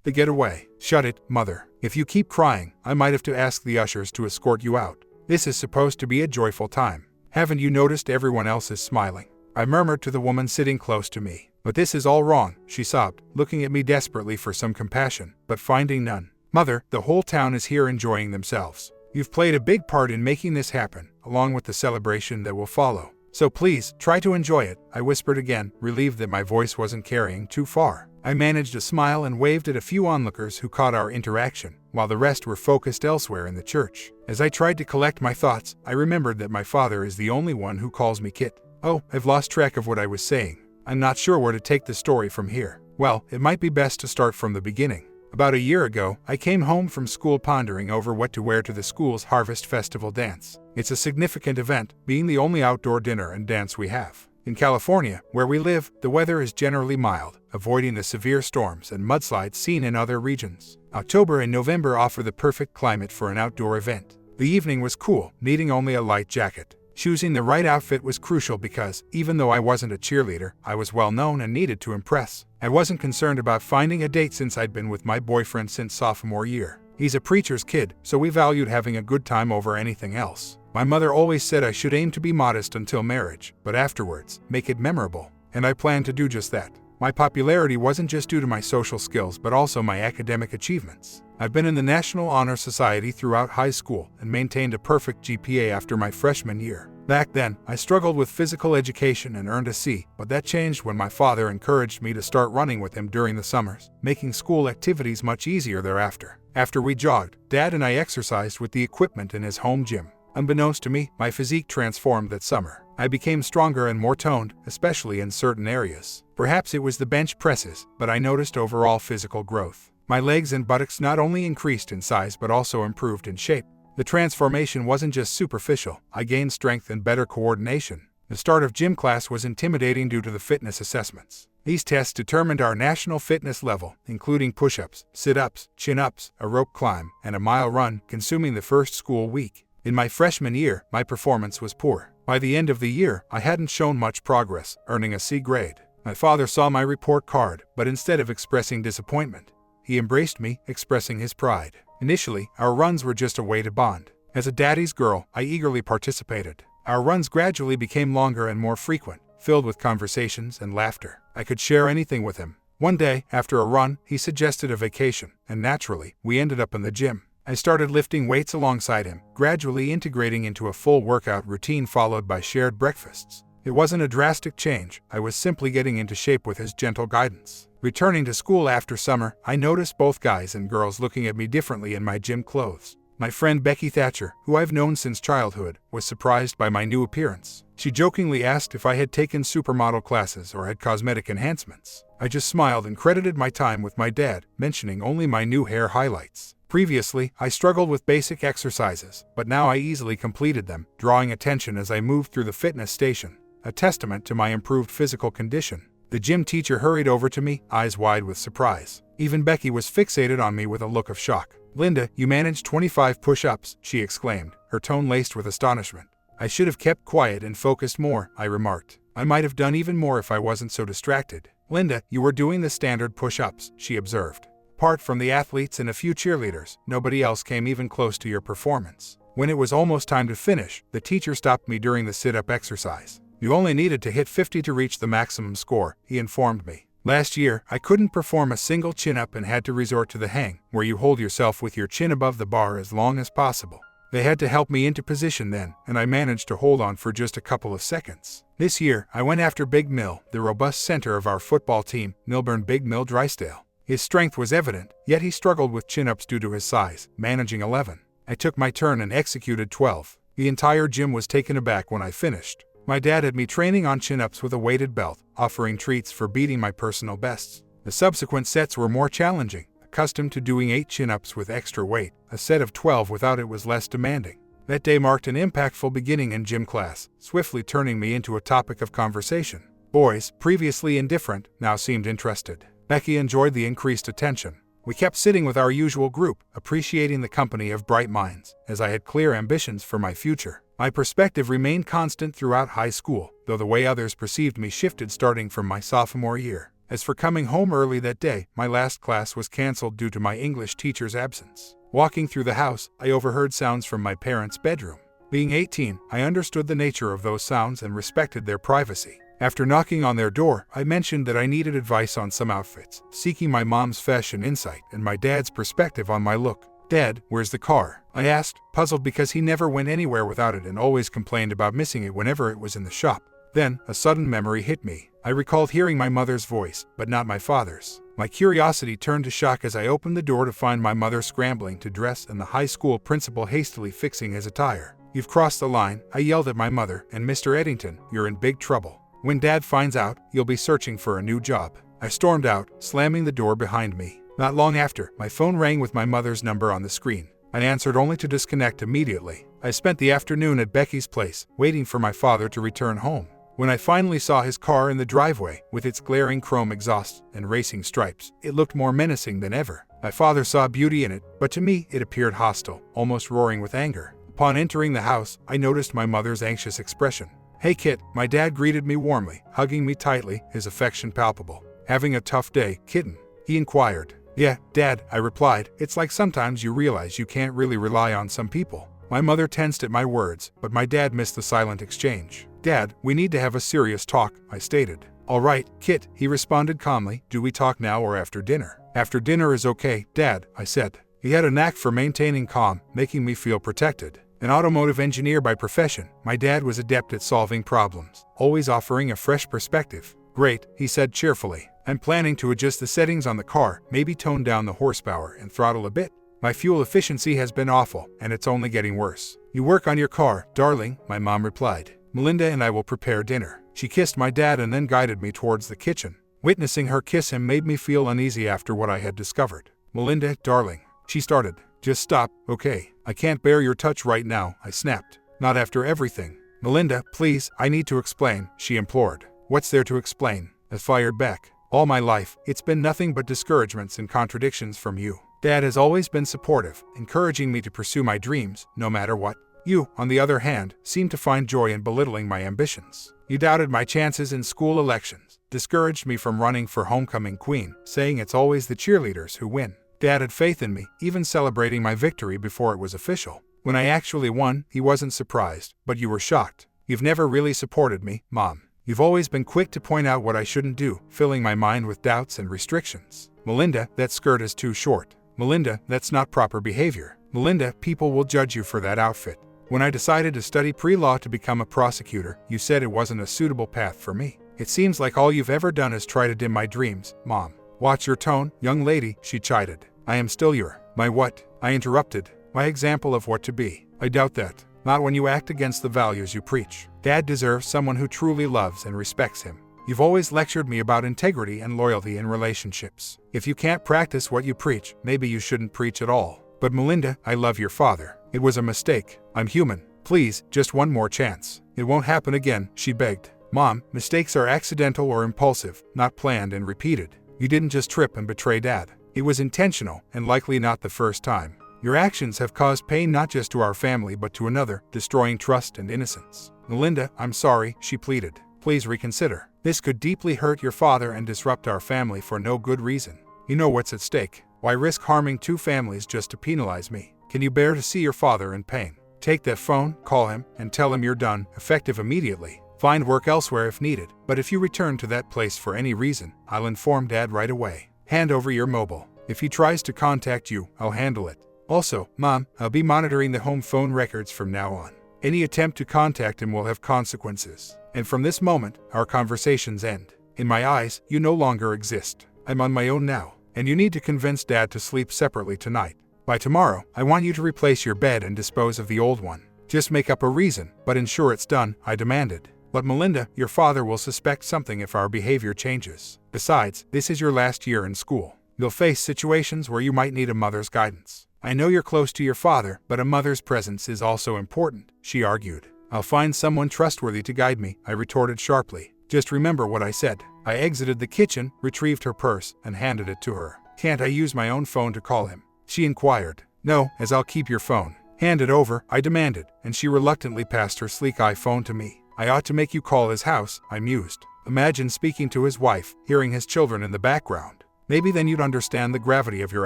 The getaway. Shut it, mother. If you keep crying, I might have to ask the ushers to escort you out. This is supposed to be a joyful time. Haven't you noticed everyone else is smiling? I murmured to the woman sitting close to me. But this is all wrong, she sobbed, looking at me desperately for some compassion, but finding none. Mother, the whole town is here enjoying themselves. You've played a big part in making this happen, along with the celebration that will follow. So please, try to enjoy it, I whispered again, relieved that my voice wasn't carrying too far. I managed a smile and waved at a few onlookers who caught our interaction, while the rest were focused elsewhere in the church. As I tried to collect my thoughts, I remembered that my father is the only one who calls me Kit. Oh, I've lost track of what I was saying. I'm not sure where to take the story from here. Well, it might be best to start from the beginning. About a year ago, I came home from school pondering over what to wear to the school's Harvest Festival dance. It's a significant event, being the only outdoor dinner and dance we have. In California, where we live, the weather is generally mild, avoiding the severe storms and mudslides seen in other regions. October and November offer the perfect climate for an outdoor event. The evening was cool, needing only a light jacket. Choosing the right outfit was crucial because, even though I wasn't a cheerleader, I was well known and needed to impress. I wasn't concerned about finding a date since I'd been with my boyfriend since sophomore year. He's a preacher's kid, so we valued having a good time over anything else. My mother always said I should aim to be modest until marriage, but afterwards, make it memorable. And I planned to do just that. My popularity wasn't just due to my social skills but also my academic achievements. I've been in the National Honor Society throughout high school and maintained a perfect GPA after my freshman year. Back then, I struggled with physical education and earned a C, but that changed when my father encouraged me to start running with him during the summers, making school activities much easier thereafter. After we jogged, Dad and I exercised with the equipment in his home gym. Unbeknownst to me, my physique transformed that summer. I became stronger and more toned, especially in certain areas. Perhaps it was the bench presses, but I noticed overall physical growth. My legs and buttocks not only increased in size but also improved in shape. The transformation wasn't just superficial, I gained strength and better coordination. The start of gym class was intimidating due to the fitness assessments. These tests determined our national fitness level, including push-ups, sit-ups, chin-ups, a rope climb, and a mile run, consuming the first school week. In my freshman year, my performance was poor. By the end of the year, I hadn't shown much progress, earning a C grade. My father saw my report card, but instead of expressing disappointment, he embraced me, expressing his pride. Initially, our runs were just a way to bond. As a daddy's girl, I eagerly participated. Our runs gradually became longer and more frequent, filled with conversations and laughter. I could share anything with him. One day, after a run, he suggested a vacation, and naturally, we ended up in the gym. I started lifting weights alongside him, gradually integrating into a full workout routine followed by shared breakfasts. It wasn't a drastic change, I was simply getting into shape with his gentle guidance. Returning to school after summer, I noticed both guys and girls looking at me differently in my gym clothes. My friend Becky Thatcher, who I've known since childhood, was surprised by my new appearance. She jokingly asked if I had taken supermodel classes or had cosmetic enhancements. I just smiled and credited my time with my dad, mentioning only my new hair highlights. Previously, I struggled with basic exercises, but now I easily completed them, drawing attention as I moved through the fitness station, a testament to my improved physical condition. The gym teacher hurried over to me, eyes wide with surprise. Even Becky was fixated on me with a look of shock. "Linda, you managed 25 push-ups," she exclaimed, her tone laced with astonishment. "I should have kept quiet and focused more," I remarked. "I might have done even more if I wasn't so distracted." "Linda, you were doing the standard push-ups," she observed. "Apart from the athletes and a few cheerleaders, nobody else came even close to your performance." When it was almost time to finish, the teacher stopped me during the sit-up exercise. "You only needed to hit 50 to reach the maximum score," he informed me. "Last year, I couldn't perform a single chin-up and had to resort to the hang, where you hold yourself with your chin above the bar as long as possible. They had to help me into position then, and I managed to hold on for just a couple of seconds. This year, I went after Big Mill, the robust center of our football team, Milburn Big Mill Drysdale. His strength was evident, yet he struggled with chin-ups due to his size, managing 11. I took my turn and executed 12. The entire gym was taken aback when I finished. My dad had me training on chin-ups with a weighted belt, offering treats for beating my personal bests. The subsequent sets were more challenging. Accustomed to doing 8 chin-ups with extra weight, a set of 12 without it was less demanding. That day marked an impactful beginning in gym class, swiftly turning me into a topic of conversation. Boys, previously indifferent, now seemed interested. Becky enjoyed the increased attention. We kept sitting with our usual group, appreciating the company of bright minds, as I had clear ambitions for my future. My perspective remained constant throughout high school, though the way others perceived me shifted starting from my sophomore year. As for coming home early that day, my last class was canceled due to my English teacher's absence. Walking through the house, I overheard sounds from my parents' bedroom. Being 18, I understood the nature of those sounds and respected their privacy. After knocking on their door, I mentioned that I needed advice on some outfits, seeking my mom's fashion insight and my dad's perspective on my look. "Dad, where's the car?" I asked, puzzled because he never went anywhere without it and always complained about missing it whenever it was in the shop. Then, a sudden memory hit me. I recalled hearing my mother's voice, but not my father's. My curiosity turned to shock as I opened the door to find my mother scrambling to dress and the high school principal hastily fixing his attire. "You've crossed the line," I yelled at my mother, "and Mr. Eddington, you're in big trouble. When Dad finds out, you'll be searching for a new job." I stormed out, slamming the door behind me. Not long after, my phone rang with my mother's number on the screen. I answered only to disconnect immediately. I spent the afternoon at Becky's place, waiting for my father to return home. When I finally saw his car in the driveway, with its glaring chrome exhaust and racing stripes, it looked more menacing than ever. My father saw beauty in it, but to me it appeared hostile, almost roaring with anger. Upon entering the house, I noticed my mother's anxious expression. "Hey Kit," my dad greeted me warmly, hugging me tightly, his affection palpable. "Having a tough day, kitten?" he inquired. "Yeah, Dad," I replied. "It's like sometimes you realize you can't really rely on some people." My mother tensed at my words, but my dad missed the silent exchange. "Dad, we need to have a serious talk," I stated. "All right, Kit," he responded calmly. "Do we talk now or after dinner?" "After dinner is okay, Dad," I said. He had a knack for maintaining calm, making me feel protected. An automotive engineer by profession, my dad was adept at solving problems, always offering a fresh perspective. "Great," he said cheerfully. "I'm planning to adjust the settings on the car, maybe tone down the horsepower and throttle a bit. My fuel efficiency has been awful, and it's only getting worse." "You work on your car, darling," my mom replied. "Melinda and I will prepare dinner." She kissed my dad and then guided me towards the kitchen. Witnessing her kiss him made me feel uneasy after what I had discovered. "Melinda, darling," she started. "Just stop, okay? I can't bear your touch right now," I snapped. "Not after everything." "Melinda, please, I need to explain," she implored. "What's there to explain?" I fired back. "All my life, it's been nothing but discouragements and contradictions from you. Dad has always been supportive, encouraging me to pursue my dreams, no matter what. You, on the other hand, seem to find joy in belittling my ambitions. You doubted my chances in school elections, discouraged me from running for homecoming queen, saying it's always the cheerleaders who win. Dad had faith in me, even celebrating my victory before it was official. When I actually won, he wasn't surprised, but you were shocked. You've never really supported me, Mom. You've always been quick to point out what I shouldn't do, filling my mind with doubts and restrictions. Melinda, that skirt is too short. Melinda, that's not proper behavior. Melinda, people will judge you for that outfit. When I decided to study pre-law to become a prosecutor, you said it wasn't a suitable path for me. It seems like all you've ever done is try to dim my dreams, Mom. Watch your tone, young lady, she chided. I am still my what? I interrupted. My example of what to be. I doubt that. Not when you act against the values you preach. Dad deserves someone who truly loves and respects him. You've always lectured me about integrity and loyalty in relationships. If you can't practice what you preach, maybe you shouldn't preach at all. But Melinda, I love your father. It was a mistake. I'm human. Please, just one more chance. It won't happen again, she begged. Mom, mistakes are accidental or impulsive, not planned and repeated. You didn't just trip and betray Dad. It was intentional, and likely not the first time. Your actions have caused pain not just to our family but to another, destroying trust and innocence. Melinda, I'm sorry, she pleaded. Please reconsider. This could deeply hurt your father and disrupt our family for no good reason. You know what's at stake. Why risk harming two families just to penalize me? Can you bear to see your father in pain? Take that phone, call him, and tell him you're done, effective immediately. Find work elsewhere if needed, but if you return to that place for any reason, I'll inform Dad right away. Hand over your mobile. If he tries to contact you, I'll handle it. Also, Mom, I'll be monitoring the home phone records from now on. Any attempt to contact him will have consequences. And from this moment, our conversations end. In my eyes, you no longer exist. I'm on my own now, and you need to convince Dad to sleep separately tonight. By tomorrow, I want you to replace your bed and dispose of the old one. Just make up a reason, but ensure it's done, I demanded. But Melinda, your father will suspect something if our behavior changes. Besides, this is your last year in school. You'll face situations where you might need a mother's guidance. I know you're close to your father, but a mother's presence is also important, she argued. I'll find someone trustworthy to guide me, I retorted sharply. Just remember what I said. I exited the kitchen, retrieved her purse, and handed it to her. Can't I use my own phone to call him? She inquired. No, as I'll keep your phone. Hand it over, I demanded, and she reluctantly passed her sleek iPhone to me. I ought to make you call his house, I mused. Imagine speaking to his wife, hearing his children in the background. Maybe then you'd understand the gravity of your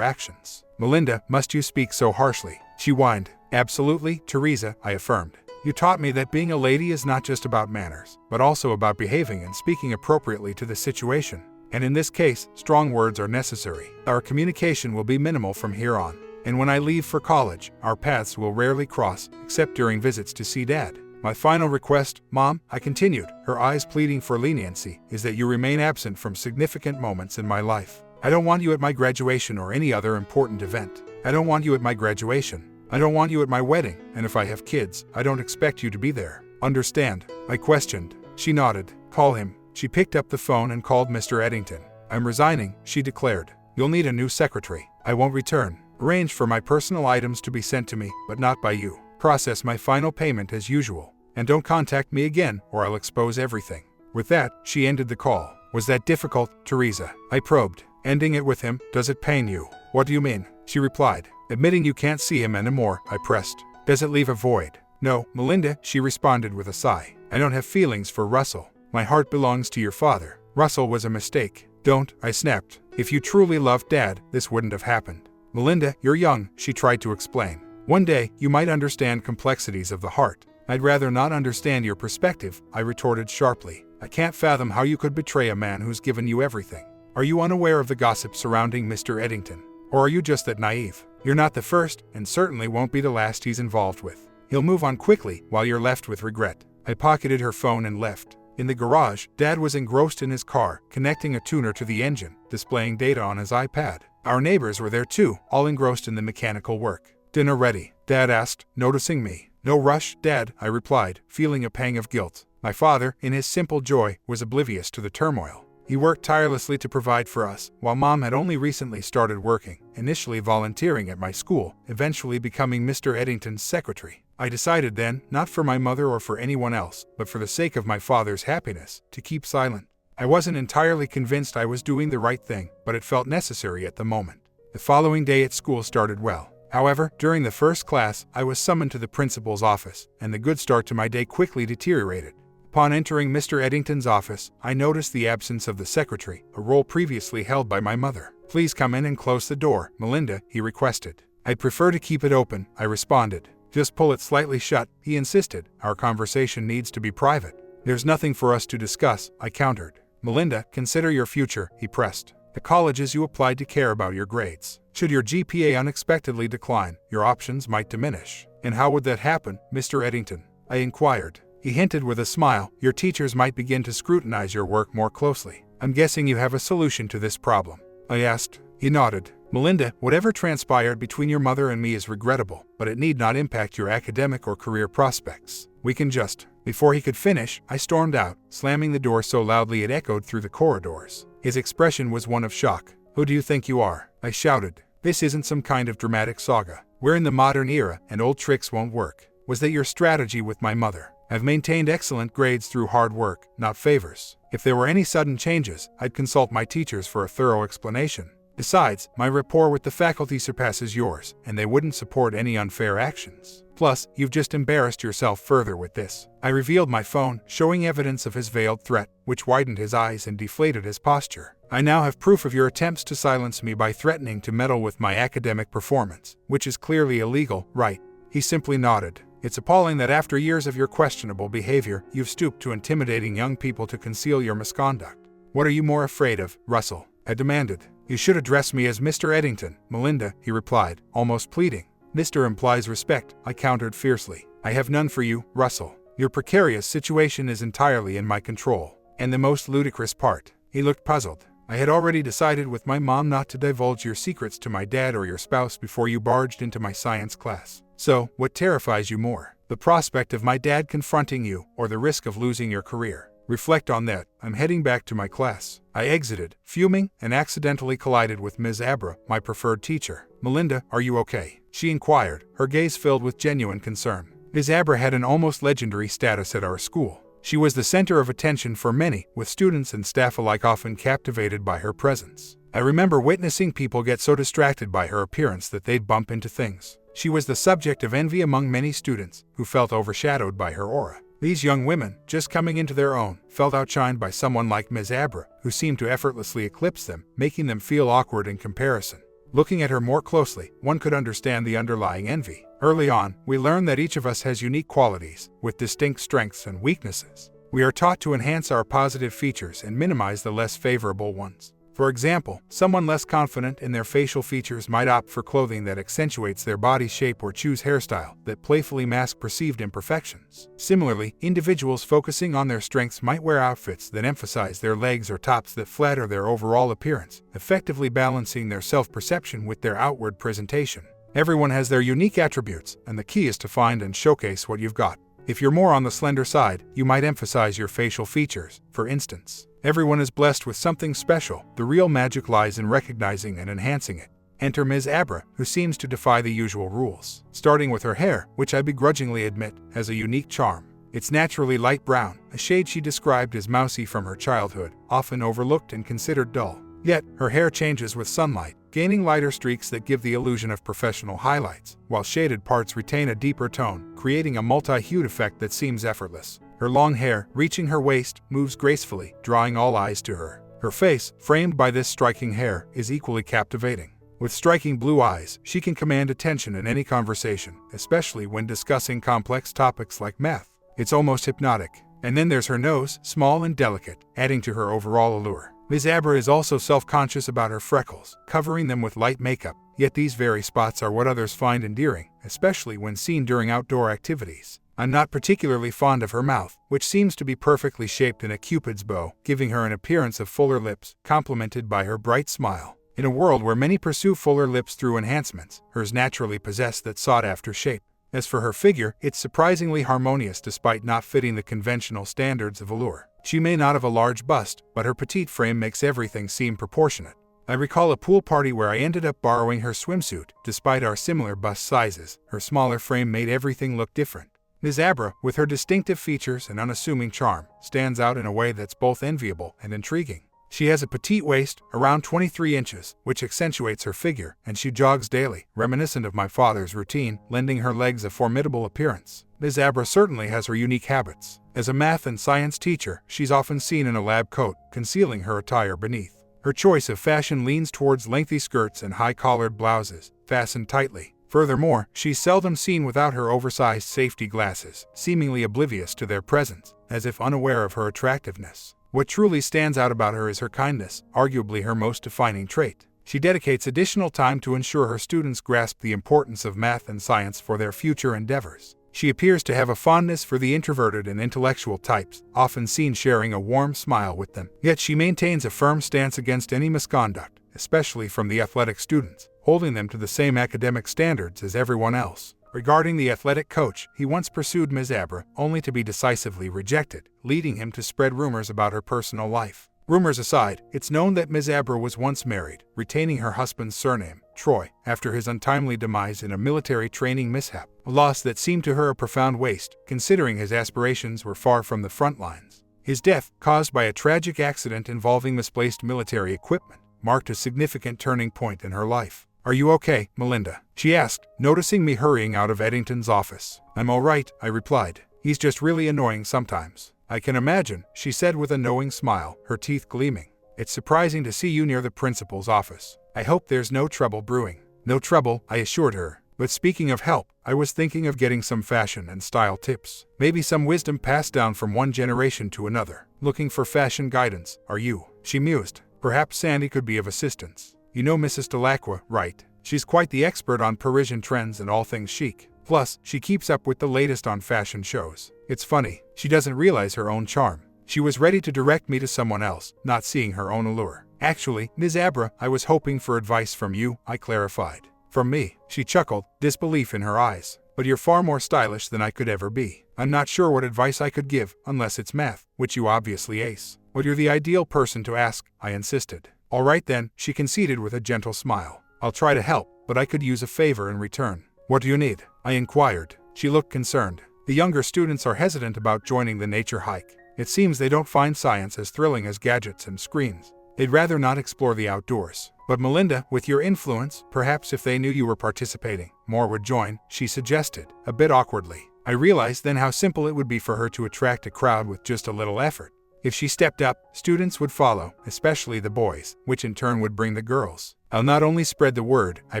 actions. Melinda, must you speak so harshly? She whined. Absolutely, Teresa, I affirmed. You taught me that being a lady is not just about manners, but also about behaving and speaking appropriately to the situation. And in this case, strong words are necessary. Our communication will be minimal from here on. And when I leave for college, our paths will rarely cross, except during visits to see Dad. My final request, Mom, I continued, her eyes pleading for leniency, is that you remain absent from significant moments in my life. I don't want you at my graduation or any other important event. I don't want you at my graduation. I don't want you at my wedding, and if I have kids, I don't expect you to be there. Understand? I questioned. She nodded. Call him. She picked up the phone and called Mr. Eddington. I'm resigning, she declared. You'll need a new secretary. I won't return. Arrange for my personal items to be sent to me, but not by you. Process my final payment as usual. And don't contact me again, or I'll expose everything. With that, she ended the call. Was that difficult, Teresa? I probed. Ending it with him, does it pain you? What do you mean? She replied. Admitting you can't see him anymore, I pressed. Does it leave a void? No, Melinda, she responded with a sigh. I don't have feelings for Russell. My heart belongs to your father. Russell was a mistake. Don't, I snapped. If you truly loved Dad, this wouldn't have happened. Melinda, you're young, she tried to explain. One day, you might understand complexities of the heart. I'd rather not understand your perspective, I retorted sharply. I can't fathom how you could betray a man who's given you everything. Are you unaware of the gossip surrounding Mr. Eddington? Or are you just that naive? You're not the first, and certainly won't be the last he's involved with. He'll move on quickly, while you're left with regret. I pocketed her phone and left. In the garage, Dad was engrossed in his car, connecting a tuner to the engine, displaying data on his iPad. Our neighbors were there too, all engrossed in the mechanical work. Dinner ready? Dad asked, noticing me. No rush, Dad, I replied, feeling a pang of guilt. My father, in his simple joy, was oblivious to the turmoil. He worked tirelessly to provide for us, while Mom had only recently started working, initially volunteering at my school, eventually becoming Mr. Eddington's secretary. I decided then, not for my mother or for anyone else, but for the sake of my father's happiness, to keep silent. I wasn't entirely convinced I was doing the right thing, but it felt necessary at the moment. The following day at school started well. However, during the first class, I was summoned to the principal's office, and the good start to my day quickly deteriorated. Upon entering Mr. Eddington's office, I noticed the absence of the secretary, a role previously held by my mother. Please come in and close the door, Melinda, he requested. I'd prefer to keep it open, I responded. Just pull it slightly shut, he insisted. Our conversation needs to be private. There's nothing for us to discuss, I countered. Melinda, consider your future, he pressed. The colleges you applied to care about your grades. Should your GPA unexpectedly decline, your options might diminish. And how would that happen, Mr. Eddington? I inquired. He hinted with a smile, your teachers might begin to scrutinize your work more closely. I'm guessing you have a solution to this problem. I asked. He nodded. Melinda, whatever transpired between your mother and me is regrettable, but it need not impact your academic or career prospects. We can just... Before he could finish, I stormed out, slamming the door so loudly it echoed through the corridors. His expression was one of shock. Who do you think you are? I shouted. This isn't some kind of dramatic saga. We're in the modern era, and old tricks won't work. Was that your strategy with my mother? I've maintained excellent grades through hard work, not favors. If there were any sudden changes, I'd consult my teachers for a thorough explanation. Besides, my rapport with the faculty surpasses yours, and they wouldn't support any unfair actions. Plus, you've just embarrassed yourself further with this. I revealed my phone, showing evidence of his veiled threat, which widened his eyes and deflated his posture. I now have proof of your attempts to silence me by threatening to meddle with my academic performance, which is clearly illegal, right? He simply nodded. It's appalling that after years of your questionable behavior, you've stooped to intimidating young people to conceal your misconduct. What are you more afraid of, Russell? I demanded. You should address me as Mr. Eddington, Melinda, he replied, almost pleading. Mr. implies respect, I countered fiercely. I have none for you, Russell. Your precarious situation is entirely in my control. And the most ludicrous part. He looked puzzled. I had already decided with my mom not to divulge your secrets to my dad or your spouse before you barged into my science class. So, what terrifies you more? The prospect of my dad confronting you, or the risk of losing your career? Reflect on that. I'm heading back to my class. I exited, fuming, and accidentally collided with Ms. Abra, my preferred teacher. Melinda, are you okay? She inquired, her gaze filled with genuine concern. Ms. Abra had an almost legendary status at our school. She was the center of attention for many, with students and staff alike often captivated by her presence. I remember witnessing people get so distracted by her appearance that they'd bump into things. She was the subject of envy among many students, who felt overshadowed by her aura. These young women, just coming into their own, felt outshined by someone like Ms. Abra, who seemed to effortlessly eclipse them, making them feel awkward in comparison. Looking at her more closely, one could understand the underlying envy. Early on, we learn that each of us has unique qualities, with distinct strengths and weaknesses. We are taught to enhance our positive features and minimize the less favorable ones. For example, someone less confident in their facial features might opt for clothing that accentuates their body shape or choose hairstyle that playfully mask perceived imperfections. Similarly, individuals focusing on their strengths might wear outfits that emphasize their legs or tops that flatter their overall appearance, effectively balancing their self-perception with their outward presentation. Everyone has their unique attributes, and the key is to find and showcase what you've got. If you're more on the slender side, you might emphasize your facial features, for instance. Everyone is blessed with something special. The real magic lies in recognizing and enhancing it. Enter Ms. Abra, who seems to defy the usual rules. Starting with her hair, which I begrudgingly admit, has a unique charm. It's naturally light brown, a shade she described as mousy from her childhood, often overlooked and considered dull. Yet, her hair changes with sunlight, gaining lighter streaks that give the illusion of professional highlights, while shaded parts retain a deeper tone, creating a multi-hued effect that seems effortless. Her long hair, reaching her waist, moves gracefully, drawing all eyes to her. Her face, framed by this striking hair, is equally captivating. With striking blue eyes, she can command attention in any conversation, especially when discussing complex topics like math. It's almost hypnotic. And then there's her nose, small and delicate, adding to her overall allure. Ms. Abra is also self-conscious about her freckles, covering them with light makeup, yet these very spots are what others find endearing, especially when seen during outdoor activities. I'm not particularly fond of her mouth, which seems to be perfectly shaped in a cupid's bow, giving her an appearance of fuller lips, complemented by her bright smile. In a world where many pursue fuller lips through enhancements, hers naturally possess that sought-after shape. As for her figure, it's surprisingly harmonious despite not fitting the conventional standards of allure. She may not have a large bust, but her petite frame makes everything seem proportionate. I recall a pool party where I ended up borrowing her swimsuit. Despite our similar bust sizes, her smaller frame made everything look different. Ms. Abra, with her distinctive features and unassuming charm, stands out in a way that's both enviable and intriguing. She has a petite waist, around 23 inches, which accentuates her figure, and she jogs daily, reminiscent of my father's routine, lending her legs a formidable appearance. Ms. Abra certainly has her unique habits. As a math and science teacher, she's often seen in a lab coat, concealing her attire beneath. Her choice of fashion leans towards lengthy skirts and high-collared blouses, fastened tightly. Furthermore, she's seldom seen without her oversized safety glasses, seemingly oblivious to their presence, as if unaware of her attractiveness. What truly stands out about her is her kindness, arguably her most defining trait. She dedicates additional time to ensure her students grasp the importance of math and science for their future endeavors. She appears to have a fondness for the introverted and intellectual types, often seen sharing a warm smile with them. Yet she maintains a firm stance against any misconduct, especially from the athletic students, holding them to the same academic standards as everyone else. Regarding the athletic coach, he once pursued Ms. Abra, only to be decisively rejected, leading him to spread rumors about her personal life. Rumors aside, it's known that Ms. Abra was once married, retaining her husband's surname, Troy, after his untimely demise in a military training mishap, a loss that seemed to her a profound waste, considering his aspirations were far from the front lines. His death, caused by a tragic accident involving misplaced military equipment, marked a significant turning point in her life. "Are you okay, Melinda?" she asked, noticing me hurrying out of Eddington's office. "I'm all right," I replied. "He's just really annoying sometimes." "I can imagine," she said with a knowing smile, her teeth gleaming. "It's surprising to see you near the principal's office. I hope there's no trouble brewing." "No trouble," I assured her. "But speaking of help, I was thinking of getting some fashion and style tips. Maybe some wisdom passed down from one generation to another." "Looking for fashion guidance, are you?" she mused. "Perhaps Sandy could be of assistance. You know Mrs. Delacroix, right? She's quite the expert on Parisian trends and all things chic. Plus, she keeps up with the latest on fashion shows. It's funny, she doesn't realize her own charm. She was ready to direct me to someone else, not seeing her own allure." "Actually, Ms. Abra, I was hoping for advice from you," I clarified. "From me?" she chuckled, disbelief in her eyes. "But you're far more stylish than I could ever be. I'm not sure what advice I could give, unless it's math, which you obviously ace. But you're the ideal person to ask," I insisted. "All right then," she conceded with a gentle smile. "I'll try to help, but I could use a favor in return." "What do you need?" I inquired. She looked concerned. "The younger students are hesitant about joining the nature hike. It seems they don't find science as thrilling as gadgets and screens. They'd rather not explore the outdoors. But Melinda, with your influence, perhaps if they knew you were participating, more would join," she suggested, a bit awkwardly. I realized then how simple it would be for her to attract a crowd with just a little effort. If she stepped up, students would follow, especially the boys, which in turn would bring the girls. I'll not only spread the word, I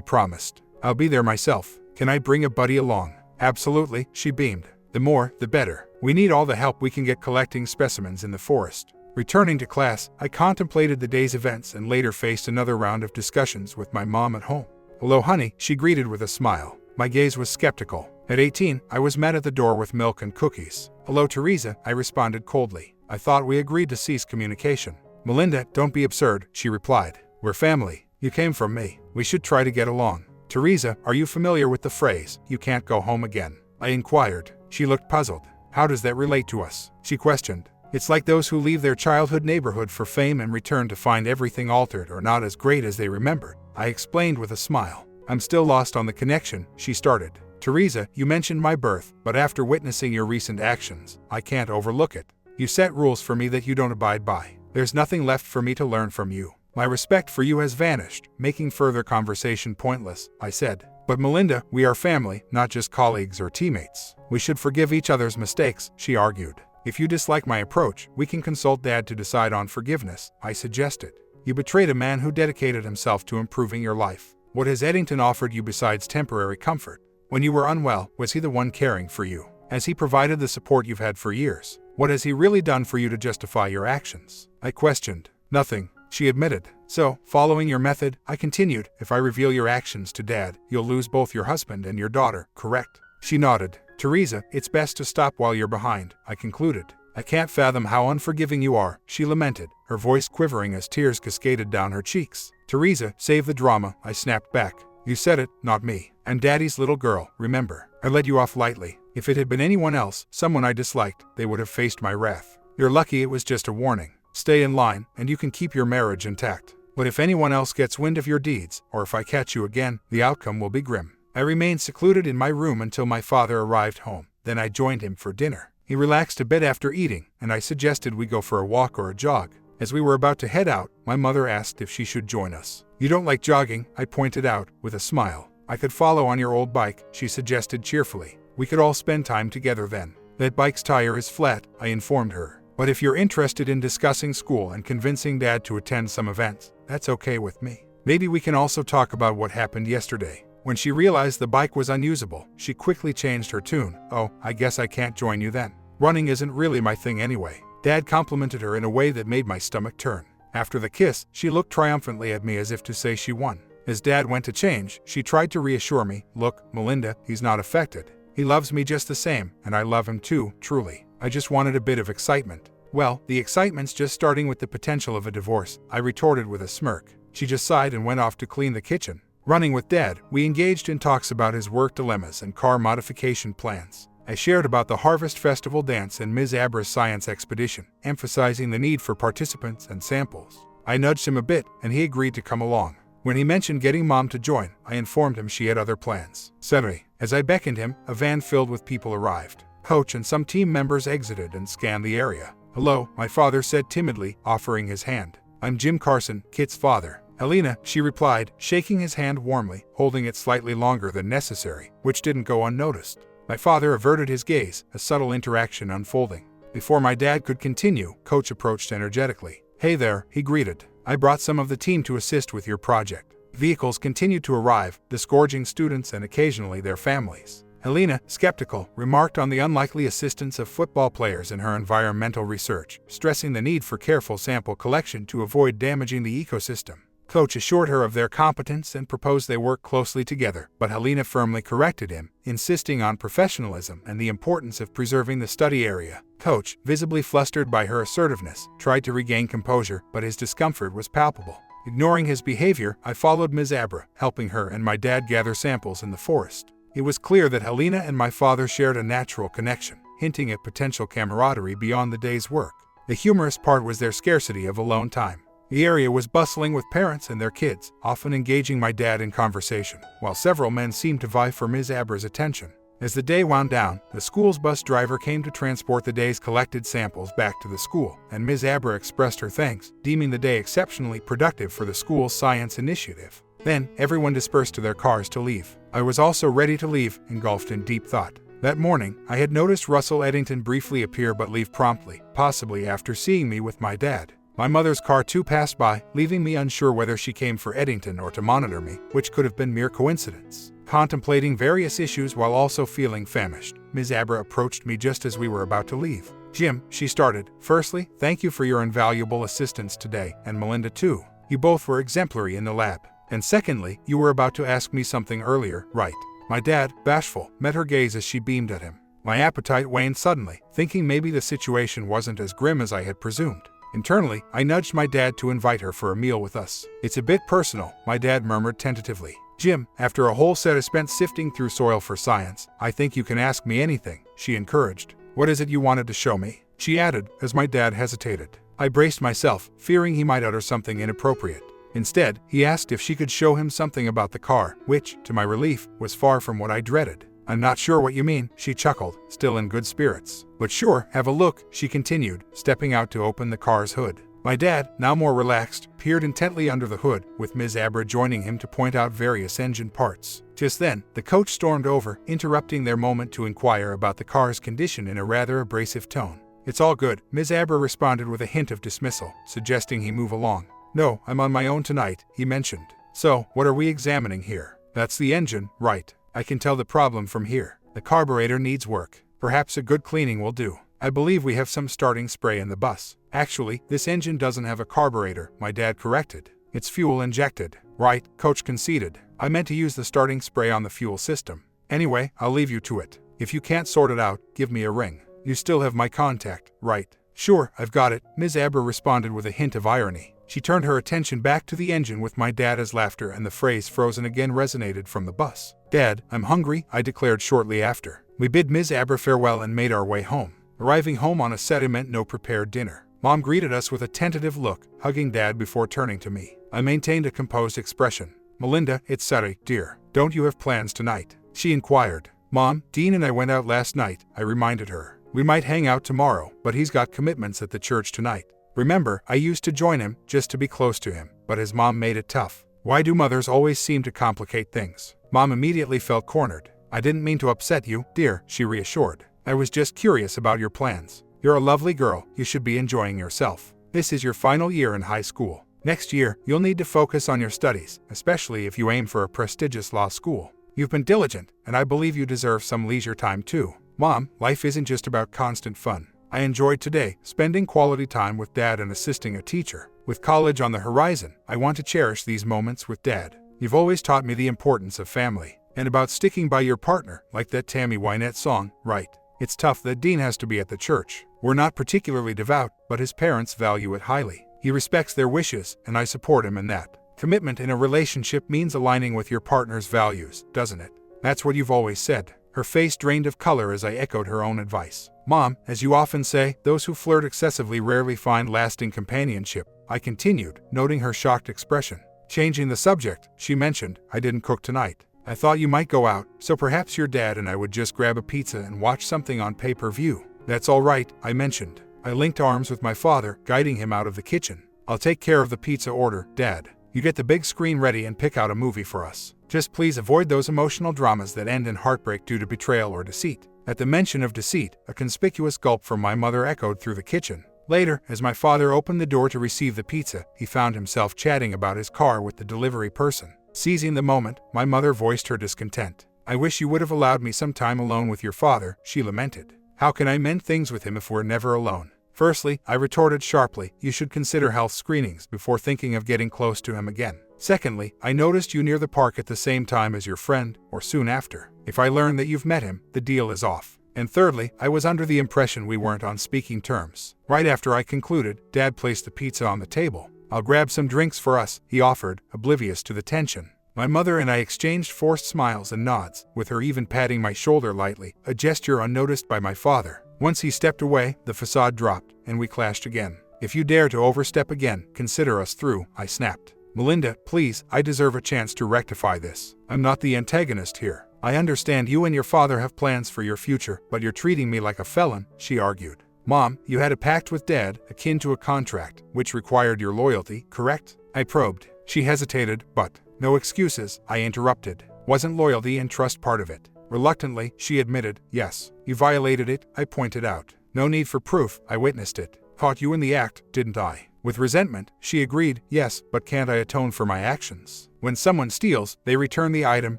promised. I'll be there myself. Can I bring a buddy along? Absolutely, she beamed. The more, the better. We need all the help we can get collecting specimens in the forest. Returning to class, I contemplated the day's events and later faced another round of discussions with my mom at home. "Hello, honey," she greeted with a smile. My gaze was skeptical. At 18, I was met at the door with milk and cookies. "Hello, Teresa," I responded coldly. I thought we agreed to cease communication. "Melinda, don't be absurd," she replied. "We're family. You came from me. We should try to get along." "Teresa, are you familiar with the phrase, 'you can't go home again'?" I inquired. She looked puzzled. "How does that relate to us?" she questioned. "It's like those who leave their childhood neighborhood for fame and return to find everything altered or not as great as they remembered," I explained with a smile. "I'm still lost on the connection," she started. "Teresa, you mentioned my birth, but after witnessing your recent actions, I can't overlook it. You set rules for me that you don't abide by. There's nothing left for me to learn from you. My respect for you has vanished, making further conversation pointless," I said. "But Melinda, we are family, not just colleagues or teammates. We should forgive each other's mistakes," she argued. "If you dislike my approach, we can consult Dad to decide on forgiveness," I suggested. "You betrayed a man who dedicated himself to improving your life. What has Eddington offered you besides temporary comfort? When you were unwell, was he the one caring for you? Has he provided the support you've had for years? What has he really done for you to justify your actions?" I questioned. "Nothing," she admitted. "So, following your method," I continued, "if I reveal your actions to Dad, you'll lose both your husband and your daughter, correct?" She nodded. "Teresa, it's best to stop while you're behind," I concluded. "I can't fathom how unforgiving you are," she lamented, her voice quivering as tears cascaded down her cheeks. "Teresa, save the drama," I snapped back. "You said it, not me. I'm Daddy's little girl, remember. I let you off lightly. If it had been anyone else, someone I disliked, they would have faced my wrath. You're lucky it was just a warning. Stay in line, and you can keep your marriage intact. But if anyone else gets wind of your deeds, or if I catch you again, the outcome will be grim." I remained secluded in my room until my father arrived home. Then I joined him for dinner. He relaxed a bit after eating, and I suggested we go for a walk or a jog. As we were about to head out, my mother asked if she should join us. "You don't like jogging," I pointed out, with a smile. "I could follow on your old bike," she suggested cheerfully. "We could all spend time together then." "That bike's tire is flat," I informed her. "But if you're interested in discussing school and convincing Dad to attend some events, that's okay with me. Maybe we can also talk about what happened yesterday." When she realized the bike was unusable, she quickly changed her tune. "Oh, I guess I can't join you then. Running isn't really my thing anyway." Dad complimented her in a way that made my stomach turn. After the kiss, she looked triumphantly at me as if to say she won. As Dad went to change, she tried to reassure me. "Look, Melinda, he's not affected. He loves me just the same, and I love him too, truly. I just wanted a bit of excitement." "Well, the excitement's just starting with the potential of a divorce," I retorted with a smirk. She just sighed and went off to clean the kitchen. Running with Dad, we engaged in talks about his work dilemmas and car modification plans. I shared about the Harvest Festival dance and Ms. Abra's science expedition, emphasizing the need for participants and samples. I nudged him a bit, and he agreed to come along. When he mentioned getting Mom to join, I informed him she had other plans. Suddenly, as I beckoned him, a van filled with people arrived. Coach and some team members exited and scanned the area. "Hello," my father said timidly, offering his hand. "I'm Jim Carson, Kit's father." "Helena," she replied, shaking his hand warmly, holding it slightly longer than necessary, which didn't go unnoticed. My father averted his gaze, a subtle interaction unfolding. Before my dad could continue, Coach approached energetically. "Hey there," he greeted. "I brought some of the team to assist with your project." Vehicles continued to arrive, disgorging students and occasionally their families. Helena, skeptical, remarked on the unlikely assistance of football players in her environmental research, stressing the need for careful sample collection to avoid damaging the ecosystem. Coach assured her of their competence and proposed they work closely together, but Helena firmly corrected him, insisting on professionalism and the importance of preserving the study area. Coach, visibly flustered by her assertiveness, tried to regain composure, but his discomfort was palpable. Ignoring his behavior, I followed Ms. Abra, helping her and my dad gather samples in the forest. It was clear that Helena and my father shared a natural connection, hinting at potential camaraderie beyond the day's work. The humorous part was their scarcity of alone time. The area was bustling with parents and their kids, often engaging my dad in conversation, while several men seemed to vie for Ms. Abra's attention. As the day wound down, the school's bus driver came to transport the day's collected samples back to the school, and Ms. Abra expressed her thanks, deeming the day exceptionally productive for the school's science initiative. Then, everyone dispersed to their cars to leave. I was also ready to leave, engulfed in deep thought. That morning, I had noticed Russell Eddington briefly appear but leave promptly, possibly after seeing me with my dad. My mother's car too passed by, leaving me unsure whether she came for Eddington or to monitor me, which could have been mere coincidence. Contemplating various issues while also feeling famished, Ms. Abra approached me just as we were about to leave. "Jim," she started, "firstly, thank you for your invaluable assistance today, and Melinda too. You both were exemplary in the lab. And secondly, you were about to ask me something earlier, right?" My dad, bashful, met her gaze as she beamed at him. My appetite waned suddenly, thinking maybe the situation wasn't as grim as I had presumed. Internally, I nudged my dad to invite her for a meal with us. "It's a bit personal," my dad murmured tentatively. "Jim, after a whole set is spent sifting through soil for science, I think you can ask me anything," she encouraged. "What is it you wanted to show me?" she added, as my dad hesitated. I braced myself, fearing he might utter something inappropriate. Instead, he asked if she could show him something about the car, which, to my relief, was far from what I dreaded. "I'm not sure what you mean," she chuckled, still in good spirits. "But sure, have a look," she continued, stepping out to open the car's hood. My dad, now more relaxed, peered intently under the hood, with Ms. Abra joining him to point out various engine parts. Just then, the coach stormed over, interrupting their moment to inquire about the car's condition in a rather abrasive tone. "It's all good," Ms. Abra responded with a hint of dismissal, suggesting he move along. "No, I'm on my own tonight," he mentioned. "So, what are we examining here?" "That's the engine, right. I can tell the problem from here. The carburetor needs work. Perhaps a good cleaning will do. I believe we have some starting spray in the bus." "Actually, this engine doesn't have a carburetor," my dad corrected. "It's fuel injected." "Right," coach conceded. "I meant to use the starting spray on the fuel system. Anyway, I'll leave you to it. If you can't sort it out, give me a ring. You still have my contact, right?" "Sure, I've got it," Ms. Abra responded with a hint of irony. She turned her attention back to the engine with my dad as laughter and the phrase "frozen" again resonated from the bus. "Dad, I'm hungry," I declared shortly after. We bid Ms. Abra farewell and made our way home. Arriving home on a Saturday meant no prepared dinner. Mom greeted us with a tentative look, hugging Dad before turning to me. I maintained a composed expression. "Melinda, it's Saturday, dear. Don't you have plans tonight?" she inquired. "Mom, Dean and I went out last night," I reminded her. "We might hang out tomorrow, but he's got commitments at the church tonight." Remember, I used to join him just to be close to him, but his mom made it tough. Why do mothers always seem to complicate things? Mom immediately felt cornered. "I didn't mean to upset you, dear," she reassured. "I was just curious about your plans. You're a lovely girl, you should be enjoying yourself. This is your final year in high school. Next year, you'll need to focus on your studies, especially if you aim for a prestigious law school. You've been diligent, and I believe you deserve some leisure time too. Mom, life isn't just about constant fun. I enjoyed today, spending quality time with Dad and assisting a teacher. With college on the horizon, I want to cherish these moments with Dad. You've always taught me the importance of family, and about sticking by your partner, like that Tammy Wynette song, right? It's tough that Dean has to be at the church. We're not particularly devout, but his parents value it highly. He respects their wishes, and I support him in that. Commitment in a relationship means aligning with your partner's values, doesn't it? That's what you've always said." Her face drained of color as I echoed her own advice. "Mom, as you often say, those who flirt excessively rarely find lasting companionship," I continued, noting her shocked expression. Changing the subject, she mentioned, "I didn't cook tonight. I thought you might go out, so perhaps your dad and I would just grab a pizza and watch something on pay-per-view." "That's all right," I mentioned. I linked arms with my father, guiding him out of the kitchen. "I'll take care of the pizza order, Dad. You get the big screen ready and pick out a movie for us. Just please avoid those emotional dramas that end in heartbreak due to betrayal or deceit." At the mention of deceit, a conspicuous gulp from my mother echoed through the kitchen. Later, as my father opened the door to receive the pizza, he found himself chatting about his car with the delivery person. Seizing the moment, my mother voiced her discontent. "I wish you would have allowed me some time alone with your father," she lamented. "How can I mend things with him if we're never alone?" "Firstly," I retorted sharply, "you should consider health screenings before thinking of getting close to him again. Secondly, I noticed you near the park at the same time as your friend, or soon after. If I learn that you've met him, the deal is off. And thirdly, I was under the impression we weren't on speaking terms." Right after I concluded, Dad placed the pizza on the table. "I'll grab some drinks for us," he offered, oblivious to the tension. My mother and I exchanged forced smiles and nods, with her even patting my shoulder lightly, a gesture unnoticed by my father. Once he stepped away, the facade dropped, and we clashed again. "If you dare to overstep again, consider us through," I snapped. "Melinda, please, I deserve a chance to rectify this. I'm not the antagonist here. I understand you and your father have plans for your future, but you're treating me like a felon," she argued. "Mom, you had a pact with Dad, akin to a contract, which required your loyalty, correct?" I probed. She hesitated, but, "No excuses," I interrupted. "Wasn't loyalty and trust part of it?" Reluctantly, she admitted, yes. You violated it, I pointed out. No need for proof, I witnessed it. Caught you in the act, didn't I? With resentment, she agreed, yes, but can't I atone for my actions? When someone steals, they return the item,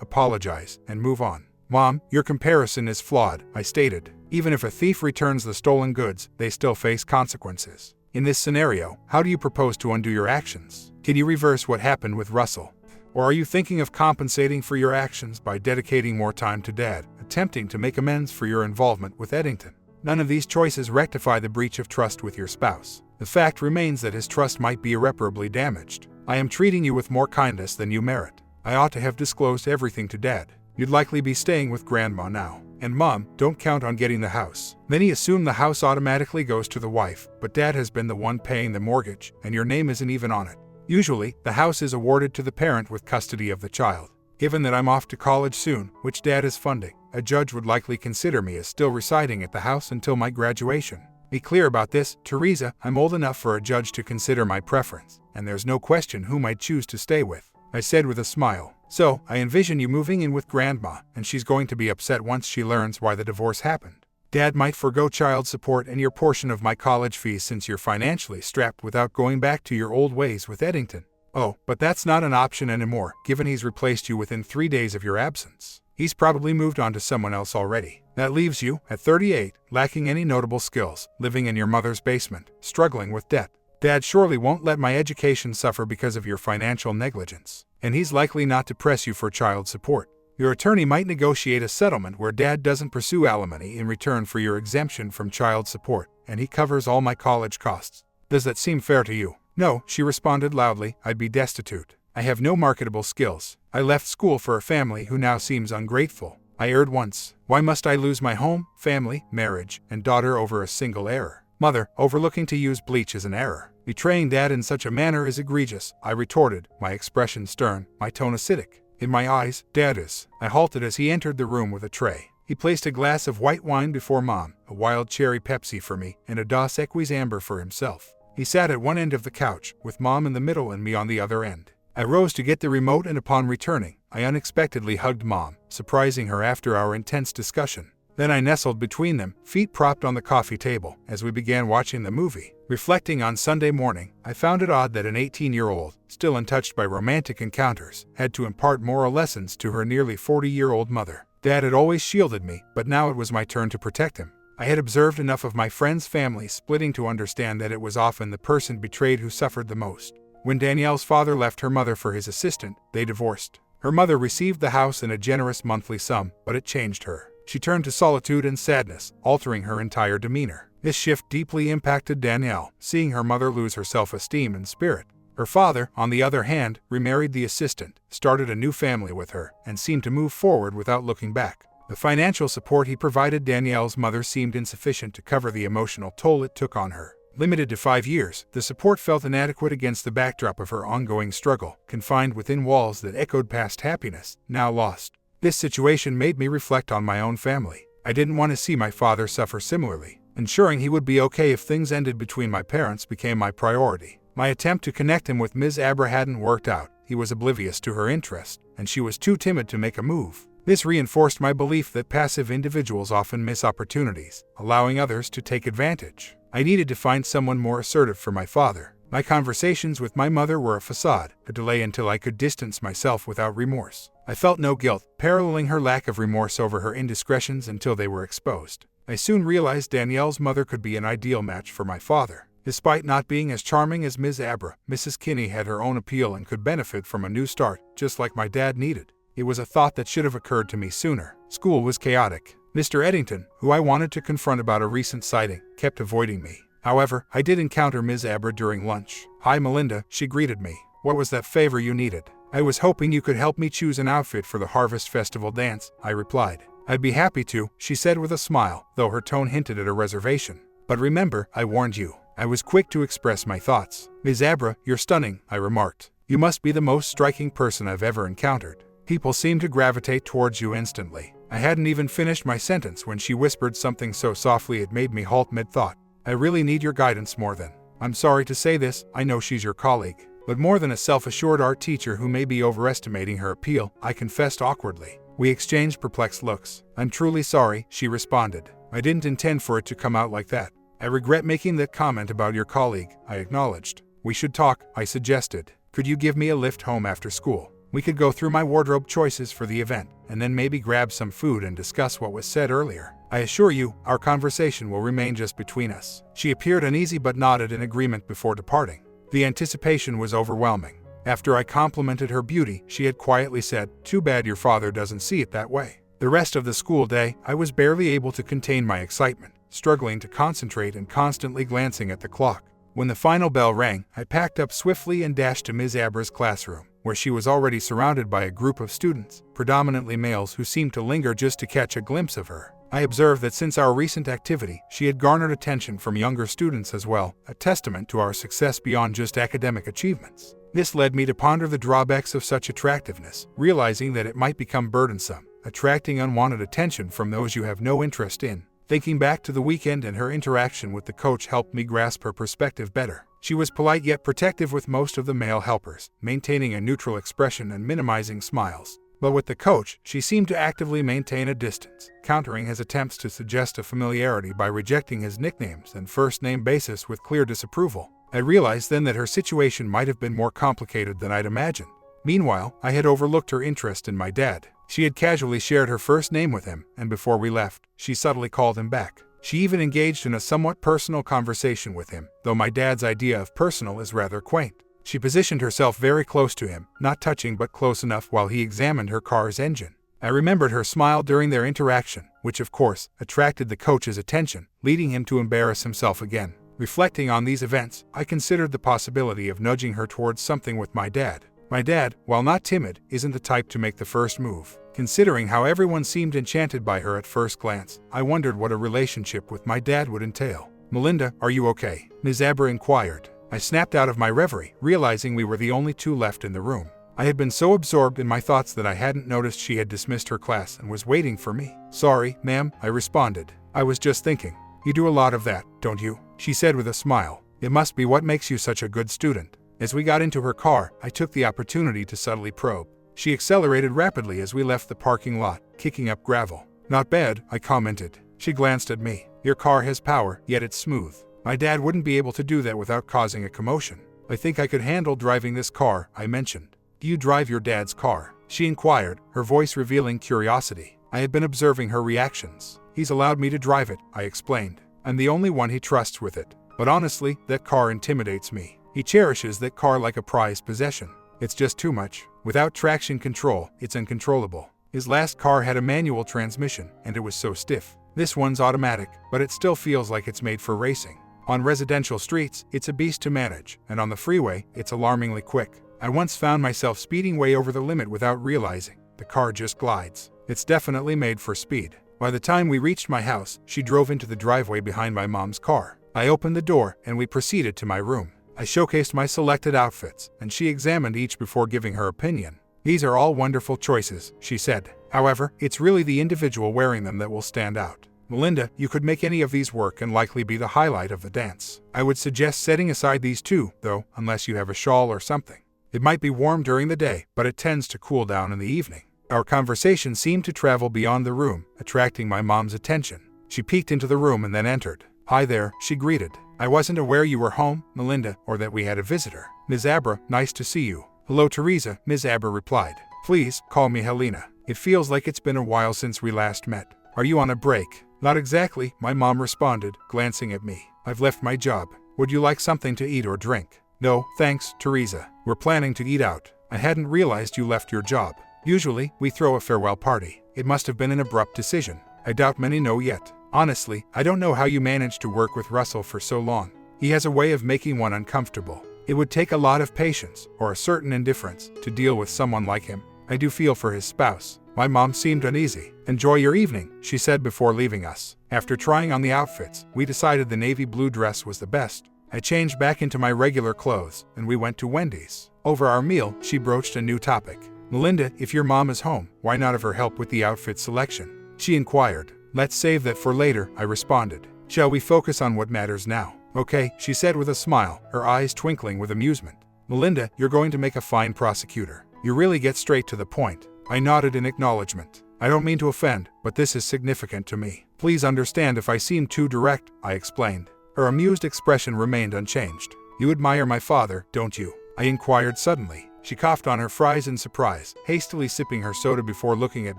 apologize, and move on. Mom, your comparison is flawed, I stated. Even if a thief returns the stolen goods, they still face consequences. In this scenario, how do you propose to undo your actions? Can you reverse what happened with Russell? Or are you thinking of compensating for your actions by dedicating more time to Dad, attempting to make amends for your involvement with Eddington? None of these choices rectify the breach of trust with your spouse. The fact remains that his trust might be irreparably damaged. I am treating you with more kindness than you merit. I ought to have disclosed everything to Dad. You'd likely be staying with Grandma now. And Mom, don't count on getting the house. Many assume the house automatically goes to the wife, but Dad has been the one paying the mortgage, and your name isn't even on it. Usually, the house is awarded to the parent with custody of the child. Given that I'm off to college soon, which Dad is funding, a judge would likely consider me as still residing at the house until my graduation. Be clear about this, Teresa, I'm old enough for a judge to consider my preference, and there's no question whom I'd choose to stay with, I said with a smile. So, I envision you moving in with Grandma, and she's going to be upset once she learns why the divorce happened. Dad might forgo child support and your portion of my college fees since you're financially strapped without going back to your old ways with Eddington. Oh, but that's not an option anymore, given he's replaced you within 3 days of your absence. He's probably moved on to someone else already. That leaves you, at 38, lacking any notable skills, living in your mother's basement, struggling with debt. Dad surely won't let my education suffer because of your financial negligence, and he's likely not to press you for child support. Your attorney might negotiate a settlement where Dad doesn't pursue alimony in return for your exemption from child support, and he covers all my college costs. Does that seem fair to you? No, she responded loudly, I'd be destitute. I have no marketable skills. I left school for a family who now seems ungrateful. I erred once. Why must I lose my home, family, marriage, and daughter over a single error? Mother, overlooking to use bleach is an error. Betraying Dad in such a manner is egregious, I retorted, my expression stern, my tone acidic. In my eyes, Dad is. I halted as he entered the room with a tray. He placed a glass of white wine before Mom, a wild cherry Pepsi for me, and a Dos Equis Amber for himself. He sat at one end of the couch, with Mom in the middle and me on the other end. I rose to get the remote, and upon returning, I unexpectedly hugged Mom, surprising her after our intense discussion. Then I nestled between them, feet propped on the coffee table, as we began watching the movie. Reflecting on Sunday morning, I found it odd that an 18-year-old, still untouched by romantic encounters, had to impart moral lessons to her nearly 40-year-old mother. Dad had always shielded me, but now it was my turn to protect him. I had observed enough of my friends' families splitting to understand that it was often the person betrayed who suffered the most. When Danielle's father left her mother for his assistant, they divorced. Her mother received the house and a generous monthly sum, but it changed her. She turned to solitude and sadness, altering her entire demeanor. This shift deeply impacted Danielle, seeing her mother lose her self-esteem and spirit. Her father, on the other hand, remarried the assistant, started a new family with her, and seemed to move forward without looking back. The financial support he provided Danielle's mother seemed insufficient to cover the emotional toll it took on her. Limited to 5 years, the support felt inadequate against the backdrop of her ongoing struggle, confined within walls that echoed past happiness, now lost. This situation made me reflect on my own family. I didn't want to see my father suffer similarly. Ensuring he would be okay if things ended between my parents became my priority. My attempt to connect him with Ms. Abra hadn't worked out. He was oblivious to her interest, and she was too timid to make a move. This reinforced my belief that passive individuals often miss opportunities, allowing others to take advantage. I needed to find someone more assertive for my father. My conversations with my mother were a facade, a delay until I could distance myself without remorse. I felt no guilt, paralleling her lack of remorse over her indiscretions until they were exposed. I soon realized Danielle's mother could be an ideal match for my father. Despite not being as charming as Ms. Abra, Mrs. Kinney had her own appeal and could benefit from a new start, just like my dad needed. It was a thought that should have occurred to me sooner. School was chaotic. Mr. Eddington, who I wanted to confront about a recent sighting, kept avoiding me. However, I did encounter Ms. Abra during lunch. Hi Melinda, she greeted me. What was that favor you needed? I was hoping you could help me choose an outfit for the Harvest Festival dance, I replied. I'd be happy to, she said with a smile, though her tone hinted at a reservation. But remember, I warned you. I was quick to express my thoughts. Ms. Abra, you're stunning, I remarked. You must be the most striking person I've ever encountered. People seem to gravitate towards you instantly. I hadn't even finished my sentence when she whispered something so softly it made me halt mid-thought. I really need your guidance more than. I'm sorry to say this, I know she's your colleague. But more than a self-assured art teacher who may be overestimating her appeal, I confessed awkwardly. We exchanged perplexed looks. I'm truly sorry, she responded. I didn't intend for it to come out like that. I regret making that comment about your colleague, I acknowledged. We should talk, I suggested. Could you give me a lift home after school? We could go through my wardrobe choices for the event, and then maybe grab some food and discuss what was said earlier. I assure you, our conversation will remain just between us. She appeared uneasy but nodded in agreement before departing. The anticipation was overwhelming. After I complimented her beauty, she had quietly said, "Too bad your father doesn't see it that way." The rest of the school day, I was barely able to contain my excitement, struggling to concentrate and constantly glancing at the clock. When the final bell rang, I packed up swiftly and dashed to Ms. Abra's classroom, where she was already surrounded by a group of students, predominantly males who seemed to linger just to catch a glimpse of her. I observed that since our recent activity, she had garnered attention from younger students as well, a testament to our success beyond just academic achievements. This led me to ponder the drawbacks of such attractiveness, realizing that it might become burdensome, attracting unwanted attention from those you have no interest in. Thinking back to the weekend and her interaction with the coach helped me grasp her perspective better. She was polite yet protective with most of the male helpers, maintaining a neutral expression and minimizing smiles. But with the coach, she seemed to actively maintain a distance, countering his attempts to suggest a familiarity by rejecting his nicknames and first-name basis with clear disapproval. I realized then that her situation might have been more complicated than I'd imagined. Meanwhile, I had overlooked her interest in my dad. She had casually shared her first name with him, and before we left, she subtly called him back. She even engaged in a somewhat personal conversation with him, though my dad's idea of personal is rather quaint. She positioned herself very close to him, not touching but close enough while he examined her car's engine. I remembered her smile during their interaction, which of course, attracted the coach's attention, leading him to embarrass himself again. Reflecting on these events, I considered the possibility of nudging her towards something with my dad. My dad, while not timid, isn't the type to make the first move. Considering how everyone seemed enchanted by her at first glance, I wondered what a relationship with my dad would entail. "Melinda, are you okay?" Ms. Abra inquired. I snapped out of my reverie, realizing we were the only two left in the room. I had been so absorbed in my thoughts that I hadn't noticed she had dismissed her class and was waiting for me. "Sorry, ma'am," I responded. "I was just thinking. You do a lot of that, don't you?" She said with a smile. "It must be what makes you such a good student." As we got into her car, I took the opportunity to subtly probe. She accelerated rapidly as we left the parking lot, kicking up gravel. "Not bad," I commented. She glanced at me. "Your car has power, yet it's smooth. My dad wouldn't be able to do that without causing a commotion." "I think I could handle driving this car," I mentioned. "Do you drive your dad's car?" she inquired, her voice revealing curiosity. I had been observing her reactions. "He's allowed me to drive it," I explained. "I'm the only one he trusts with it. But honestly, that car intimidates me. He cherishes that car like a prized possession. It's just too much. Without traction control, it's uncontrollable. His last car had a manual transmission, and it was so stiff. This one's automatic, but it still feels like it's made for racing. On residential streets, it's a beast to manage, and on the freeway, it's alarmingly quick. I once found myself speeding way over the limit without realizing. The car just glides. It's definitely made for speed." By the time we reached my house, she drove into the driveway behind my mom's car. I opened the door, and we proceeded to my room. I showcased my selected outfits, and she examined each before giving her opinion. "These are all wonderful choices," she said. "However, it's really the individual wearing them that will stand out. Melinda, you could make any of these work and likely be the highlight of the dance. I would suggest setting aside these two, though, unless you have a shawl or something. It might be warm during the day, but it tends to cool down in the evening." Our conversation seemed to travel beyond the room, attracting my mom's attention. She peeked into the room and then entered. "Hi there," she greeted. "I wasn't aware you were home, Melinda, or that we had a visitor. Ms. Abra, nice to see you." "Hello, Teresa," Ms. Abra replied. "Please, call me Helena. It feels like it's been a while since we last met. Are you on a break?" "Not exactly," my mom responded, glancing at me. "I've left my job. Would you like something to eat or drink?" "No, thanks, Teresa. We're planning to eat out. I hadn't realized you left your job. Usually, we throw a farewell party. It must have been an abrupt decision. I doubt many know yet. Honestly, I don't know how you managed to work with Russell for so long. He has a way of making one uncomfortable. It would take a lot of patience, or a certain indifference, to deal with someone like him. I do feel for his spouse." My mom seemed uneasy. "Enjoy your evening," she said before leaving us. After trying on the outfits, we decided the navy blue dress was the best. I changed back into my regular clothes, and we went to Wendy's. Over our meal, she broached a new topic. "Melinda, if your mom is home, why not have her help with the outfit selection?" she inquired. "Let's save that for later," I responded. "Shall we focus on what matters now?" "Okay," she said with a smile, her eyes twinkling with amusement. "Melinda, you're going to make a fine prosecutor. You really get straight to the point." I nodded in acknowledgement. I don't mean to offend, but this is significant to me. Please understand if I seem too direct, I explained. Her amused expression remained unchanged. You admire my father, don't you? I inquired suddenly. She coughed on her fries in surprise, hastily sipping her soda before looking at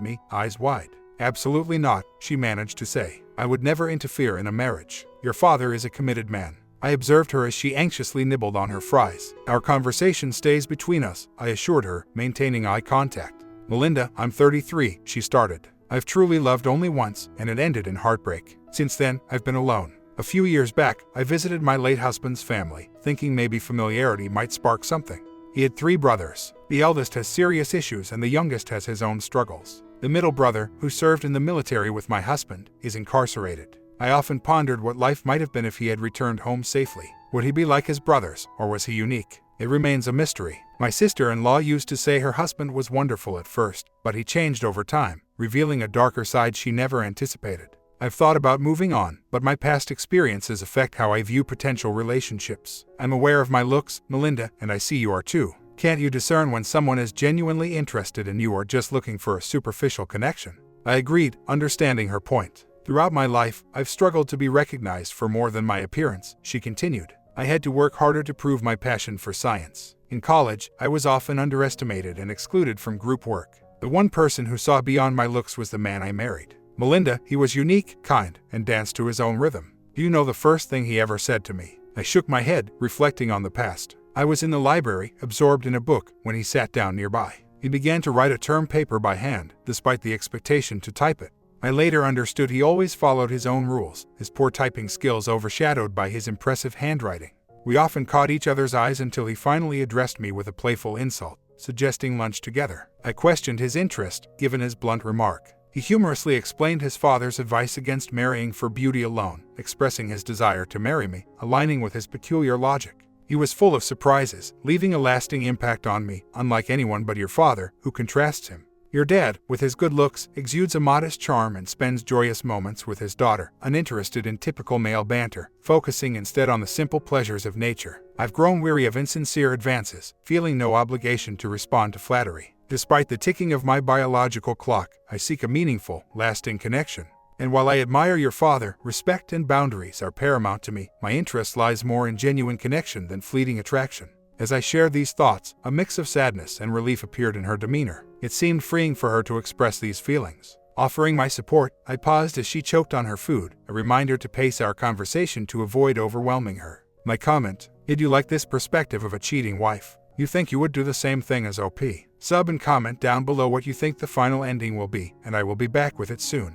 me, eyes wide. Absolutely not, she managed to say. I would never interfere in a marriage. Your father is a committed man. I observed her as she anxiously nibbled on her fries. Our conversation stays between us, I assured her, maintaining eye contact. Melinda, I'm 33, she started. I've truly loved only once, and it ended in heartbreak. Since then, I've been alone. A few years back, I visited my late husband's family, thinking maybe familiarity might spark something. He had 3 brothers. The eldest has serious issues and the youngest has his own struggles. The middle brother, who served in the military with my husband, is incarcerated. I often pondered what life might have been if he had returned home safely. Would he be like his brothers, or was he unique? It remains a mystery. My sister-in-law used to say her husband was wonderful at first, but he changed over time, revealing a darker side she never anticipated. I've thought about moving on, but my past experiences affect how I view potential relationships. I'm aware of my looks, Melinda, and I see you are too. Can't you discern when someone is genuinely interested in you or just looking for a superficial connection? I agreed, understanding her point. Throughout my life, I've struggled to be recognized for more than my appearance, she continued. I had to work harder to prove my passion for science. In college, I was often underestimated and excluded from group work. The one person who saw beyond my looks was the man I married. Melinda, he was unique, kind, and danced to his own rhythm. Do you know the first thing he ever said to me? I shook my head, reflecting on the past. I was in the library, absorbed in a book, when he sat down nearby. He began to write a term paper by hand, despite the expectation to type it. I later understood he always followed his own rules, his poor typing skills overshadowed by his impressive handwriting. We often caught each other's eyes until he finally addressed me with a playful insult, suggesting lunch together. I questioned his interest, given his blunt remark. He humorously explained his father's advice against marrying for beauty alone, expressing his desire to marry me, aligning with his peculiar logic. He was full of surprises, leaving a lasting impact on me, unlike anyone but your father, who contrasts him. Your dad, with his good looks, exudes a modest charm and spends joyous moments with his daughter, uninterested in typical male banter, focusing instead on the simple pleasures of nature. I've grown weary of insincere advances, feeling no obligation to respond to flattery. Despite the ticking of my biological clock, I seek a meaningful, lasting connection. And while I admire your father, respect and boundaries are paramount to me. My interest lies more in genuine connection than fleeting attraction. As I shared these thoughts, a mix of sadness and relief appeared in her demeanor. It seemed freeing for her to express these feelings. Offering my support, I paused as she choked on her food, a reminder to pace our conversation to avoid overwhelming her. My comment: did you like this perspective of a cheating wife? You think you would do the same thing as OP? Sub and comment down below what you think the final ending will be, and I will be back with it soon.